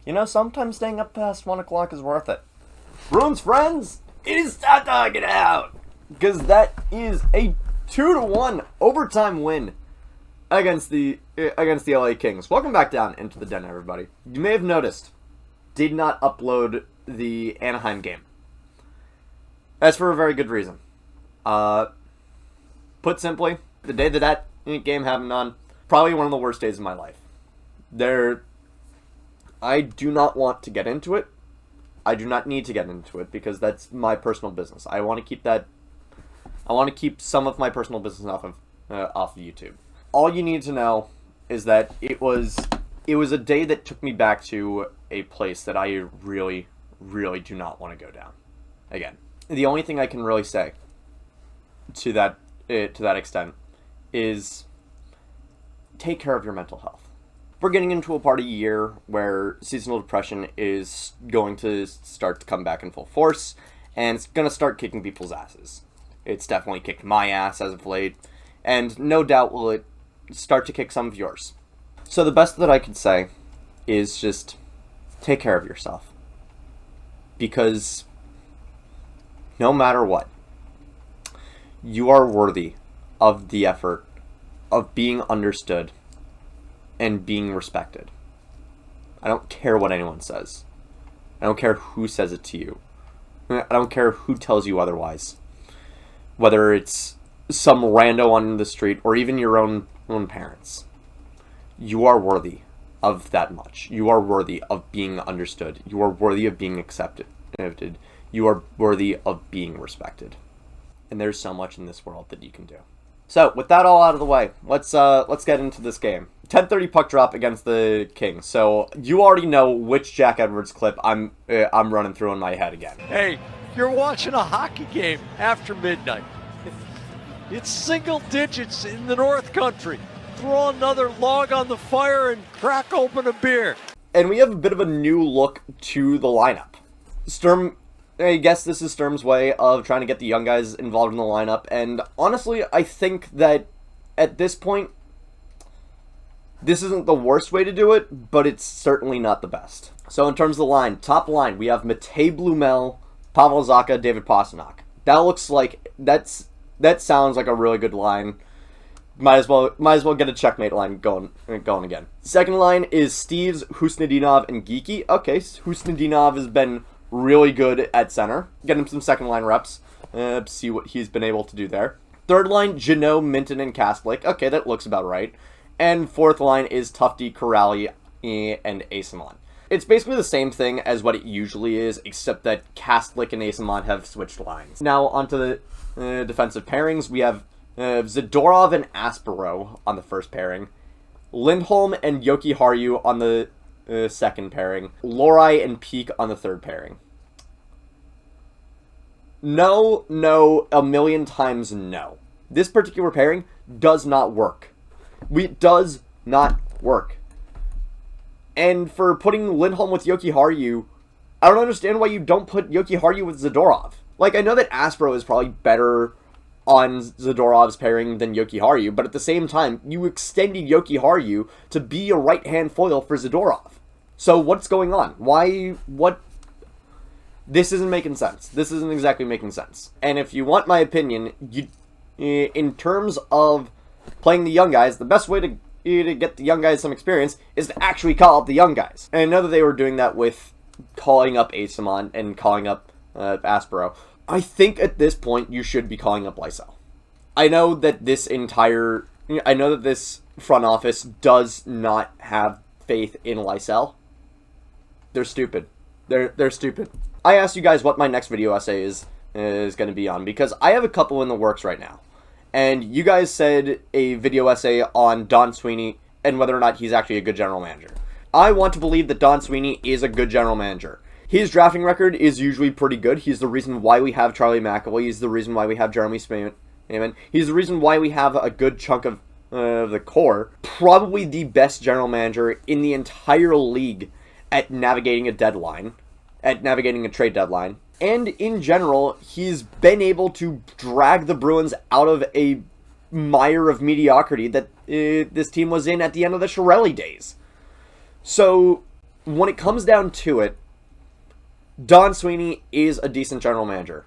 You know, sometimes staying up past 1 o'clock is worth it. Bruins friends, it is time to get out! Because that is a 2-1 overtime win against the LA Kings. Welcome back down into the den, everybody. You may have noticed, did not upload the Anaheim game. That's for a very good reason. Put simply, the day that game happened on, probably one of the worst days of my life. I do not want to get into it. I do not need to get into it because that's my personal business. I want to keep that. I want to keep some of my personal business off of YouTube. All you need to know is that it was a day that took me back to a place that I really, really do not want to go down again. The only thing I can really say to that extent is take care of your mental health. We're getting into a part of the year where seasonal depression is going to start to come back in full force, and it's going to start kicking people's asses. It's definitely kicked my ass as of late, and no doubt will it start to kick some of yours. So the best that I could say is just take care of yourself. Because no matter what, you are worthy of the effort of being understood and being respected. I don't care what anyone says. I don't care who says it to you. I don't care who tells you otherwise. Whether it's some rando on the street or even your own parents. You are worthy of that much. You are worthy of being understood. You are worthy of being accepted. You are worthy of being respected. And there's so much in this world that you can do. So, with that all out of the way, let's get into this game. 10:30 puck drop against the Kings. So, you already know which Jack Edwards clip I'm running through in my head again. Hey, you're watching a hockey game after midnight. It's single digits in the North Country. Throw another log on the fire and crack open a beer. And we have a bit of a new look to the lineup. Sturm, I guess this is Sturm's way of trying to get the young guys involved in the lineup, and honestly, I think that at this point, this isn't the worst way to do it, but it's certainly not the best. So in terms of the line, top line, we have Matej, Blumel, Pavel Zacha, David Pastrnak. That looks like, that sounds like a really good line. Might as well get a checkmate line going again. Second line is Steves, Khusnutdinov, and Geekie. Okay, Khusnutdinov has been really good at center. Get him some second line reps. See what he's been able to do there. Third line, Jeannot, Minten, and Kastelic. Okay, that looks about right. And fourth line is Tufty, Kuraly, and Eyssimont. It's basically the same thing as what it usually is, except that Kastelic and Eyssimont have switched lines. Now onto the defensive pairings. We have Zadorov and Aspero on the first pairing. Lindholm and Jokiharku on the second pairing. Lohrei and Peak on the third pairing. No, a million times no. This particular pairing does not work. It does not work. And for putting Lindholm with Jokiharku, I don't understand why you don't put Jokiharku with Zadorov. Like, I know that Aspero is probably better on Zadorov's pairing than Jokiharku, but at the same time, you extended Jokiharku to be a right-hand foil for Zadorov. So what's going on? What? This isn't making sense. This isn't exactly making sense. And if you want my opinion, in terms of playing the young guys, the best way to get the young guys some experience is to actually call up the young guys. And I know that they were doing that with calling up Eyssimont and calling up Aspero. I think at this point you should be calling up Lysell. I know that this front office does not have faith in Lysell. They're stupid. They're stupid. I asked you guys what my next video essay is going to be on, because I have a couple in the works right now. And you guys said a video essay on Don Sweeney and whether or not he's actually a good general manager. I want to believe that Don Sweeney is a good general manager. His drafting record is usually pretty good. He's the reason why we have Charlie McAvoy. He's the reason why we have Jeremy Swayman. He's the reason why we have a good chunk of the core. Probably the best general manager in the entire league at navigating a deadline, at navigating a trade deadline. And in general, he's been able to drag the Bruins out of a mire of mediocrity that this team was in at the end of the Kuraly days. So when it comes down to it, Don Sweeney is a decent general manager.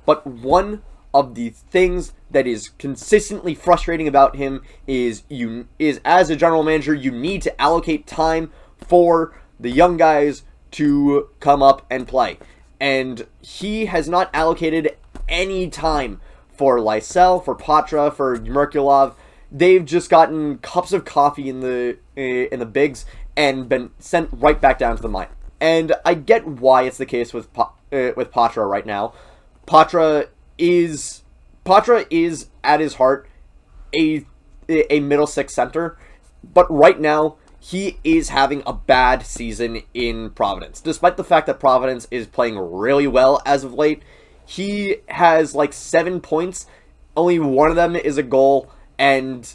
But one of the things that is consistently frustrating about him is as a general manager, you need to allocate time for the young guys to come up and play. And he has not allocated any time for Lysell, for Patra, for Merkulov. They've just gotten cups of coffee in the bigs and been sent right back down to the mine. And I get why it's the case with Patra right now. Patra is at his heart a middle six center, but right now he is having a bad season in Providence. Despite the fact that Providence is playing really well as of late, he has like 7 points. Only one of them is a goal, and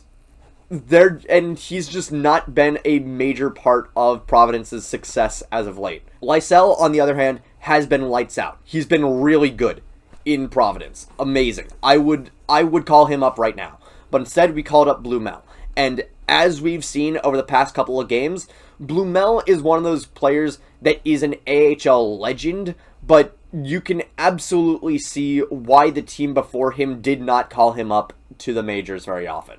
he's just not been a major part of Providence's success as of late. Lysell, on the other hand, has been lights out. He's been really good in Providence. Amazing. I would call him up right now. But instead, we called up Blumel. And as we've seen over the past couple of games, Blumel is one of those players that is an AHL legend, but you can absolutely see why the team before him did not call him up to the majors very often.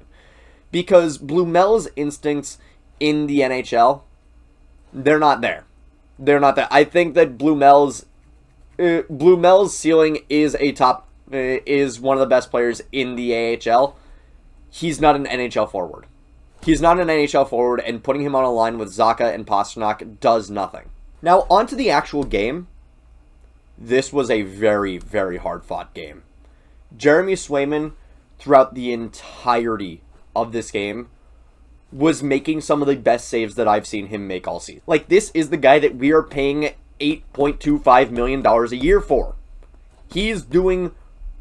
Because Blumel's instincts in the NHL, they're not there. They're not there. I think that Blumel's ceiling is is one of the best players in the AHL. He's not an NHL forward. He's not an NHL forward, and putting him on a line with Zacha and Pastrnak does nothing. Now, onto the actual game. This was a very, very hard-fought game. Jeremy Swayman, throughout the entirety of this game, was making some of the best saves that I've seen him make all season. Like, this is the guy that we are paying $8.25 million a year for. He is doing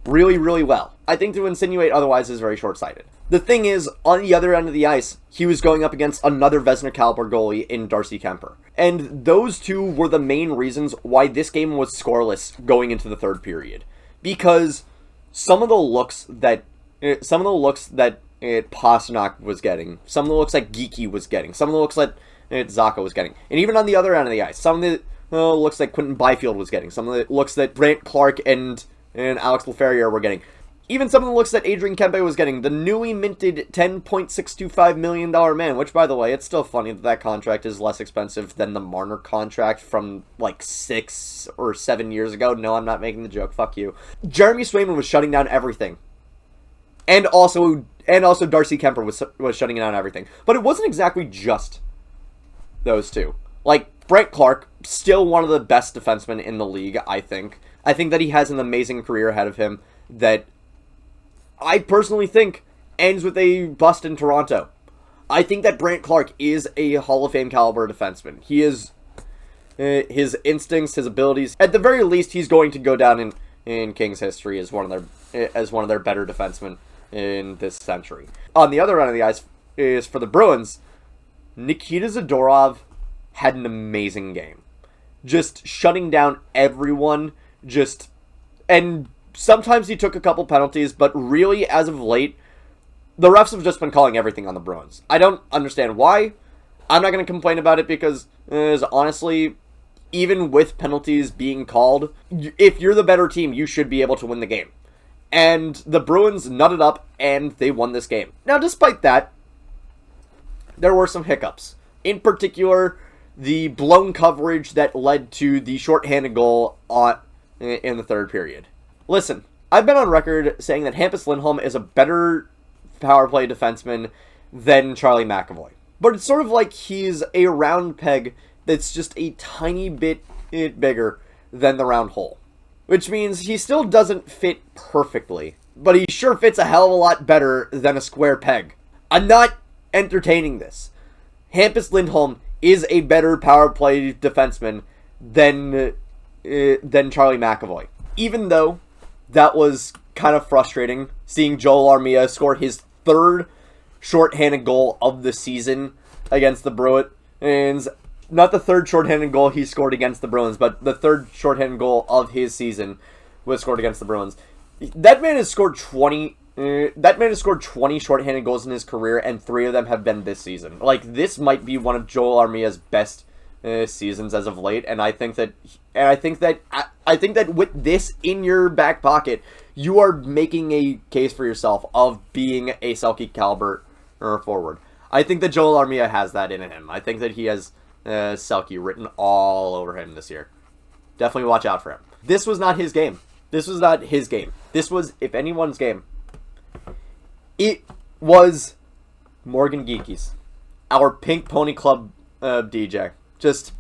really, really well. I think to insinuate otherwise is very short-sighted. The thing is, on the other end of the ice, he was going up against another Vezina-caliber goalie in Darcy Kuemper. And those two were the main reasons why this game was scoreless going into the third period. Because some of the looks that Pastrnak was getting, some of the looks that Geekie was getting, some of the looks that Zacha was getting, and even on the other end of the ice, some of the looks that Quentin Byfield was getting, some of the looks that Brant Clark and Alex Laferriere were getting, even some of the looks that Adrian Kempe was getting, the newly minted $10.625 million man, which, by the way, it's still funny that contract is less expensive than the Marner contract from, like, 6 or 7 years ago. No, I'm not making the joke. Fuck you. Jeremy Swayman was shutting down everything. And also Darcy Kuemper was shutting down everything. But it wasn't exactly just those two. Like, Brant Clark, still one of the best defensemen in the league, I think. I think that he has an amazing career ahead of him that I personally think ends with a bust in Toronto. I think that Brant Clark is a Hall of Fame caliber defenseman. He is his instincts, his abilities. At the very least, he's going to go down in Kings history as one of their better defensemen in this century. On the other end of the ice is for the Bruins. Nikita Zadorov had an amazing game, just shutting down everyone. And sometimes he took a couple penalties, but really, as of late, the refs have just been calling everything on the Bruins. I don't understand why. I'm not going to complain about it because, honestly, even with penalties being called, if you're the better team, you should be able to win the game. And the Bruins nutted up, and they won this game. Now, despite that, there were some hiccups. In particular, the blown coverage that led to the shorthanded goal in the third period. Listen, I've been on record saying that Hampus Lindholm is a better power play defenseman than Charlie McAvoy. But it's sort of like he's a round peg that's just a tiny bit bigger than the round hole. Which means he still doesn't fit perfectly, but he sure fits a hell of a lot better than a square peg. I'm not entertaining this. Hampus Lindholm is a better power play defenseman than Charlie McAvoy. Even though that was kind of frustrating, seeing Joel Armia score his third shorthanded goal of the season against the Bruins. Not the third shorthanded goal he scored against the Bruins, but the third shorthanded goal of his season was scored against the Bruins. That man has scored 20 shorthanded goals in his career, and 3 of them have been this season. Like, this might be one of Joel Armia's best seasons as of late, and I think that with this in your back pocket, you are making a case for yourself of being a Selke caliber forward. I think that Joel Armia has that in him. I think that he has Selke written all over him this year. Definitely watch out for him. This was not his game. This was, if anyone's game, it was Morgan Geekie's. Our Pink Pony Club DJ. Just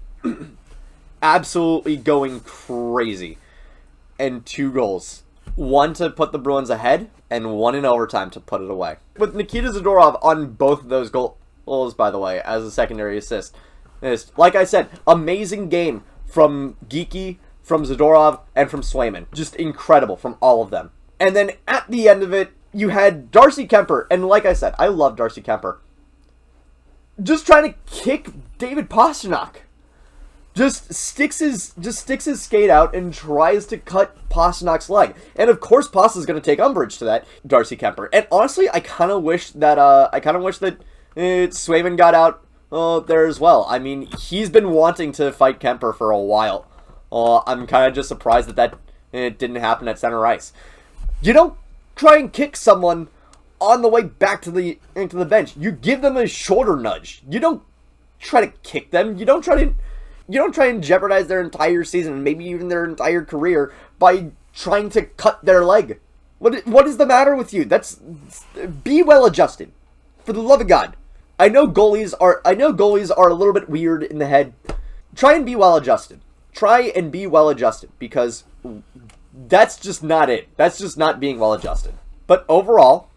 absolutely going crazy. And 2 goals. 1 to put the Bruins ahead, and 1 in overtime to put it away. With Nikita Zadorov on both of those goals, by the way, as a secondary assist. Like I said, amazing game from Geekie, from Zadorov, and from Swayman. Just incredible from all of them. And then at the end of it, you had Darcy Kuemper, and like I said, I love Darcy Kuemper. Just trying to kick David Pastrnak. Just sticks his skate out and tries to cut Pasternak's leg. And of course Pasta's going to take umbrage to that, Darcy Kuemper. And honestly, I kind of wish that Swayman got out there as well. I mean, he's been wanting to fight Kuemper for a while. I'm kind of just surprised that it didn't happen at center ice. You don't try and kick someone on the way back into the bench. You give them a shoulder nudge. You don't try to kick them. You don't try and jeopardize their entire season and maybe even their entire career by trying to cut their leg. What is the matter with you? Be well adjusted. For the love of God. I know goalies are a little bit weird in the head. Try and be well adjusted. Try and be well adjusted, because that's just not it. That's just not being well adjusted. But overall,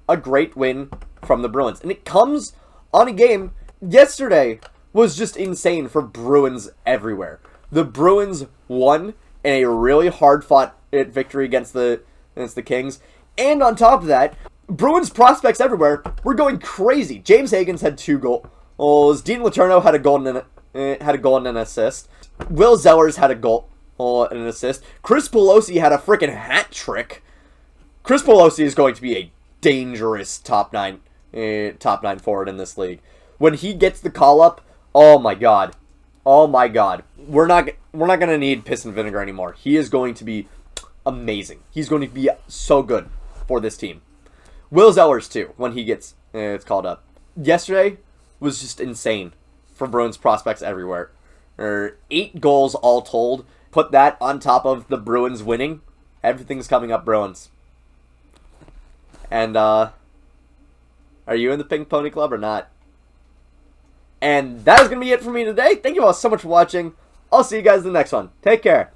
a great win from the Bruins. And it comes on a game. Yesterday was just insane for Bruins everywhere. The Bruins won in a really hard-fought victory against the Kings. And on top of that, Bruins prospects everywhere were going crazy. James Hagens had 2 goals. Dean Letourneau had a goal and an assist. Will Zellers had a goal and an assist. Chris Pelosi had a freaking hat trick. Chris Pelosi is going to be a dangerous top 9 forward in this league. When he gets the call up, oh my god. We're not going to need piss and vinegar anymore. He is going to be amazing. He's going to be so good for this team. Will Zellers too, when he gets it's called up. Yesterday was just insane for Bruins prospects everywhere. 8 goals all told. Put that on top of the Bruins winning. Everything's coming up Bruins. And are you in the Pink Pony Club or not? And that is going to be it for me today. Thank you all so much for watching. I'll see you guys in the next one. Take care.